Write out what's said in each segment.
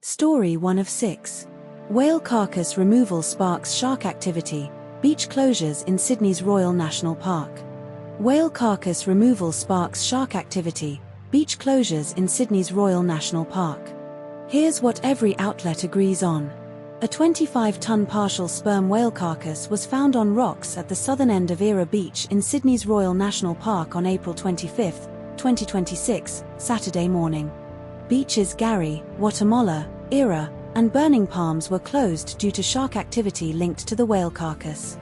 Story 1 of 6. Whale carcass removal sparks shark activity, beach closures in Sydney's Royal National Park. Whale carcass removal sparks shark activity, beach closures in Sydney's Royal National Park. Here's what every outlet agrees on. A 25-ton partial sperm whale carcass was found on rocks at the southern end of Era Beach in Sydney's Royal National Park on April 25, 2026, Saturday morning. Beaches Gary, Guatemala, Era, and Burning Palms were closed due to shark activity linked to the whale carcass.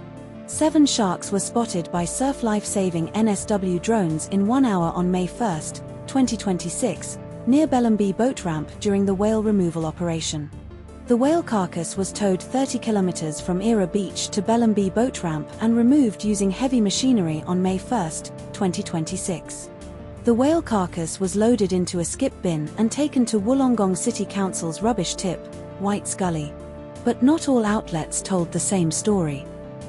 7 sharks were spotted by surf life-saving NSW drones in 1 hour on May 1, 2026, near Bellenby boat ramp during the whale removal operation. The whale carcass was towed 30 kilometers from Era Beach to Bellenby boat ramp and removed using heavy machinery on May 1, 2026. The whale carcass was loaded into a skip bin and taken to Wollongong City Council's rubbish tip, White's Gully. But not all outlets told the same story.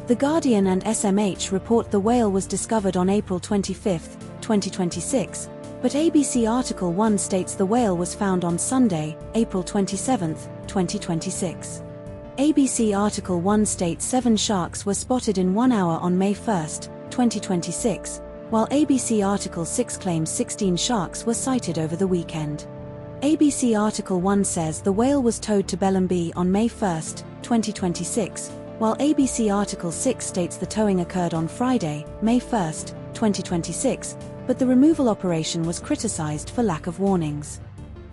The Guardian and SMH report the whale was discovered on April 25, 2026, but ABC Article 1 states the whale was found on Sunday, April 27, 2026. ABC Article 1 states 7 sharks were spotted in 1 hour on May 1, 2026, while ABC Article 6 claims 16 sharks were sighted over the weekend. ABC Article 1 says the whale was towed to Bellenby on May 1, 2026, while ABC Article 6 states the towing occurred on Friday, May 1, 2026, but the removal operation was criticized for lack of warnings.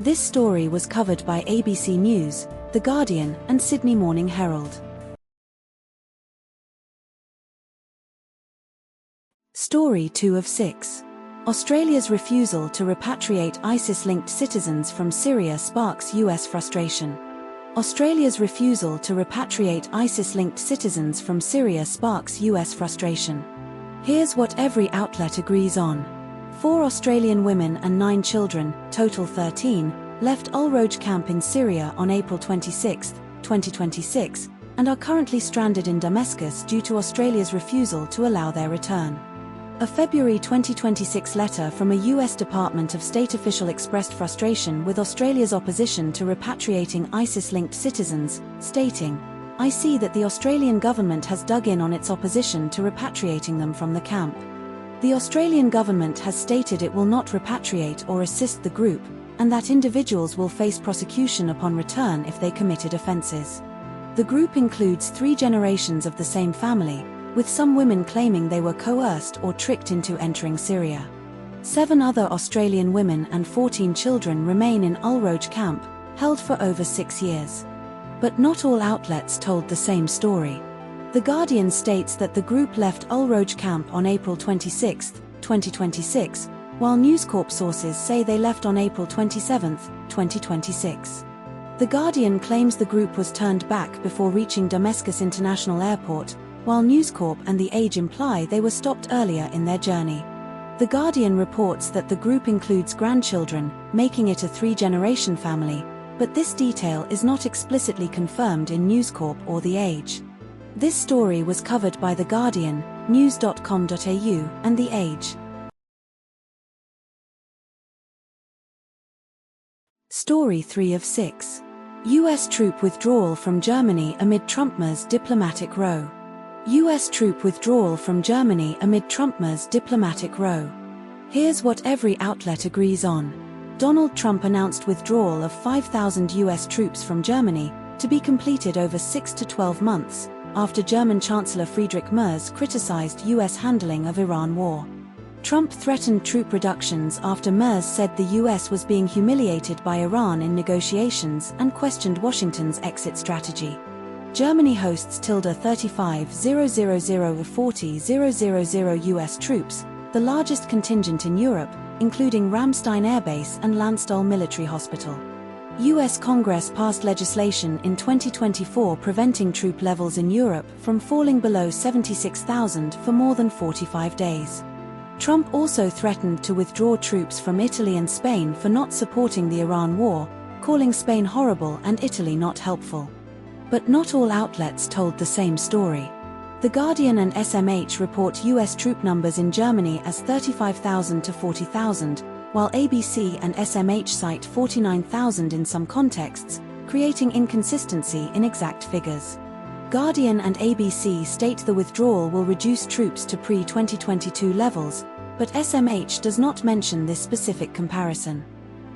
This story was covered by ABC News, The Guardian, and Sydney Morning Herald. Story 2 of 6. Australia's refusal to repatriate ISIS-linked citizens from Syria sparks US frustration. Australia's refusal to repatriate ISIS-linked citizens from Syria sparks US frustration. Here's what every outlet agrees on. 4 Australian women and 9 children, total 13, left Al-Roj camp in Syria on April 26, 2026, and are currently stranded in Damascus due to Australia's refusal to allow their return. A February 2026 letter from a US Department of State official expressed frustration with Australia's opposition to repatriating ISIS-linked citizens, stating, "I see that the Australian government has dug in on its opposition to repatriating them from the camp. The Australian government has stated it will not repatriate or assist the group, and that individuals will face prosecution upon return if they committed offences. The group includes 3 generations of the same family, with some women claiming they were coerced or tricked into entering Syria. 7 other Australian women and 14 children remain in Al-Roj camp, held for over 6 years. But not all outlets told the same story. The Guardian states that the group left Al-Roj camp on April 26, 2026, while News Corp sources say they left on April 27, 2026. The Guardian claims the group was turned back before reaching Damascus International Airport, while News Corp and The Age imply they were stopped earlier in their journey. The Guardian reports that the group includes grandchildren, making it a 3-generation family, but this detail is not explicitly confirmed in News Corp or The Age. This story was covered by The Guardian, news.com.au, and The Age. Story 3 of 6. US troop withdrawal from Germany amid Trump-Merz diplomatic row. US troop withdrawal from Germany amid Trump-Merz diplomatic row. Here's what every outlet agrees on. Donald Trump announced withdrawal of 5,000 US troops from Germany, to be completed over 6 to 12 months, after German Chancellor Friedrich Merz criticized US handling of Iran war. Trump threatened troop reductions after Merz said the US was being humiliated by Iran in negotiations and questioned Washington's exit strategy. Germany hosts tilde 35,000 of 40,000 US troops, the largest contingent in Europe, including Ramstein Air Base and Landstuhl Military Hospital. US Congress passed legislation in 2024 preventing troop levels in Europe from falling below 76,000 for more than 45 days. Trump also threatened to withdraw troops from Italy and Spain for not supporting the Iran war, calling Spain horrible and Italy not helpful. But not all outlets told the same story. The Guardian and SMH report US troop numbers in Germany as 35,000 to 40,000, while ABC and SMH cite 49,000 in some contexts, creating inconsistency in exact figures. Guardian and ABC state the withdrawal will reduce troops to pre-2022 levels, but SMH does not mention this specific comparison.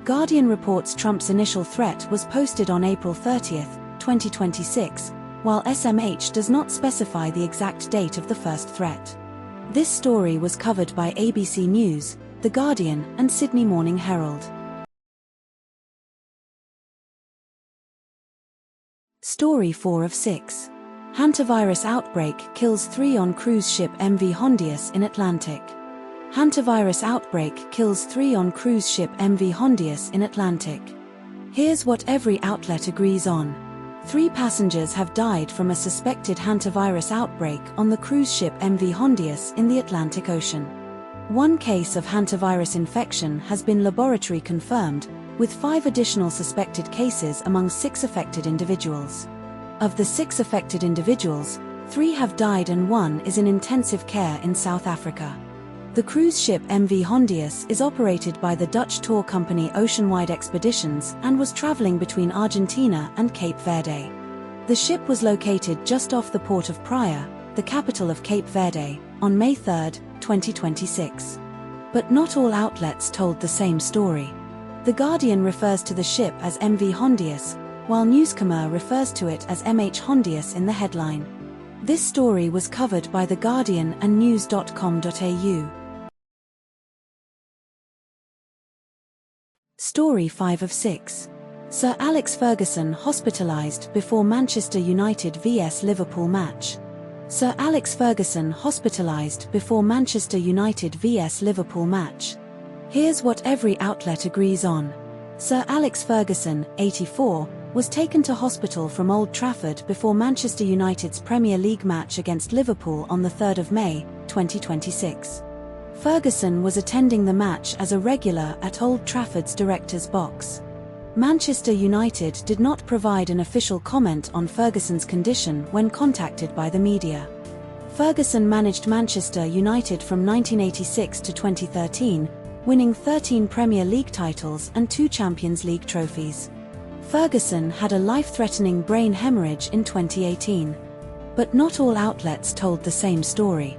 Guardian reports Trump's initial threat was posted on April 30, 2026, while SMH does not specify the exact date of the first threat. This story was covered by ABC News, The Guardian, and Sydney Morning Herald. Story 4 of 6. Hantavirus outbreak kills 3 on cruise ship MV Hondius in Atlantic. Hantavirus outbreak kills 3 on cruise ship MV Hondius in Atlantic. Here's what every outlet agrees on. 3 passengers have died from a suspected hantavirus outbreak on the cruise ship MV Hondius in the Atlantic Ocean. 1 case of hantavirus infection has been laboratory confirmed, with 5 additional suspected cases among 6 affected individuals. Of the 6 affected individuals, 3 have died and 1 is in intensive care in South Africa. The cruise ship MV Hondius is operated by the Dutch tour company Oceanwide Expeditions and was traveling between Argentina and Cape Verde. The ship was located just off the port of Praia, the capital of Cape Verde, on May 3, 2026. But not all outlets told the same story. The Guardian refers to the ship as MV Hondius, while Newscomer refers to it as MH Hondius in the headline. This story was covered by The Guardian and news.com.au. Story 5 of 6. Sir Alex Ferguson hospitalized before Manchester United vs Liverpool match. Sir Alex Ferguson hospitalized before Manchester United vs Liverpool match. Here's what every outlet agrees on. Sir Alex Ferguson, 84, was taken to hospital from Old Trafford before Manchester United's Premier League match against Liverpool on the 3rd of May, 2026. Ferguson was attending the match as a regular at Old Trafford's director's box. Manchester United did not provide an official comment on Ferguson's condition when contacted by the media. Ferguson managed Manchester United from 1986 to 2013, winning 13 Premier League titles and 2 Champions League trophies. Ferguson had a life-threatening brain hemorrhage in 2018. But not all outlets told the same story.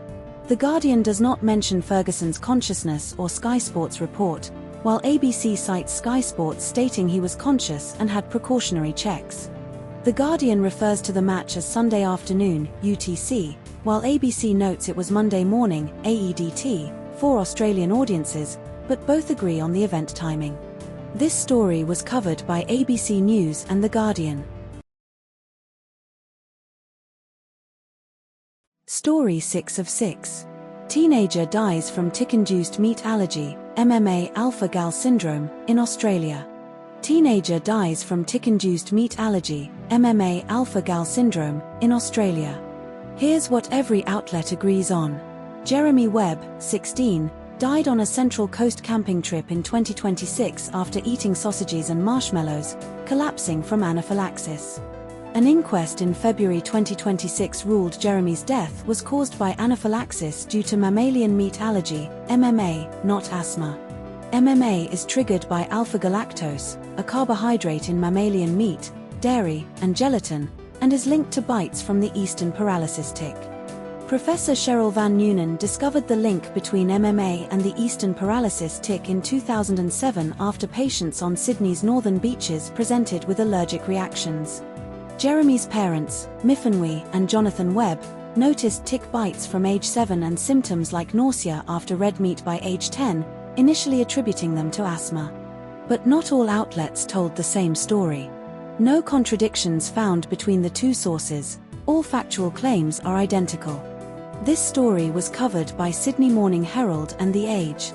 The Guardian does not mention Ferguson's consciousness or Sky Sports report, while ABC cites Sky Sports stating he was conscious and had precautionary checks. The Guardian refers to the match as Sunday afternoon, UTC, while ABC notes it was Monday morning, AEDT, for Australian audiences, but both agree on the event timing. This story was covered by ABC News and The Guardian. Story 6 of 6. Teenager dies from tick-induced meat allergy, MMA alpha-gal syndrome, in Australia. Teenager dies from tick-induced meat allergy, MMA alpha-gal syndrome, in Australia. Here's what every outlet agrees on. Jeremy Webb, 16, died on a Central Coast camping trip in 2026 after eating sausages and marshmallows, collapsing from anaphylaxis. An inquest in February 2026 ruled Jeremy's death was caused by anaphylaxis due to mammalian meat allergy, MMA, not asthma. MMA is triggered by alpha-galactose, a carbohydrate in mammalian meat, dairy, and gelatin, and is linked to bites from the eastern paralysis tick. Professor Cheryl Van Noonen discovered the link between MMA and the eastern paralysis tick in 2007 after patients on Sydney's northern beaches presented with allergic reactions. Jeremy's parents, Mifanwi and Jonathan Webb, noticed tick bites from age 7 and symptoms like nausea after red meat by age 10, initially attributing them to asthma. But not all outlets told the same story. No contradictions found between the 2 sources, all factual claims are identical. This story was covered by Sydney Morning Herald and The Age.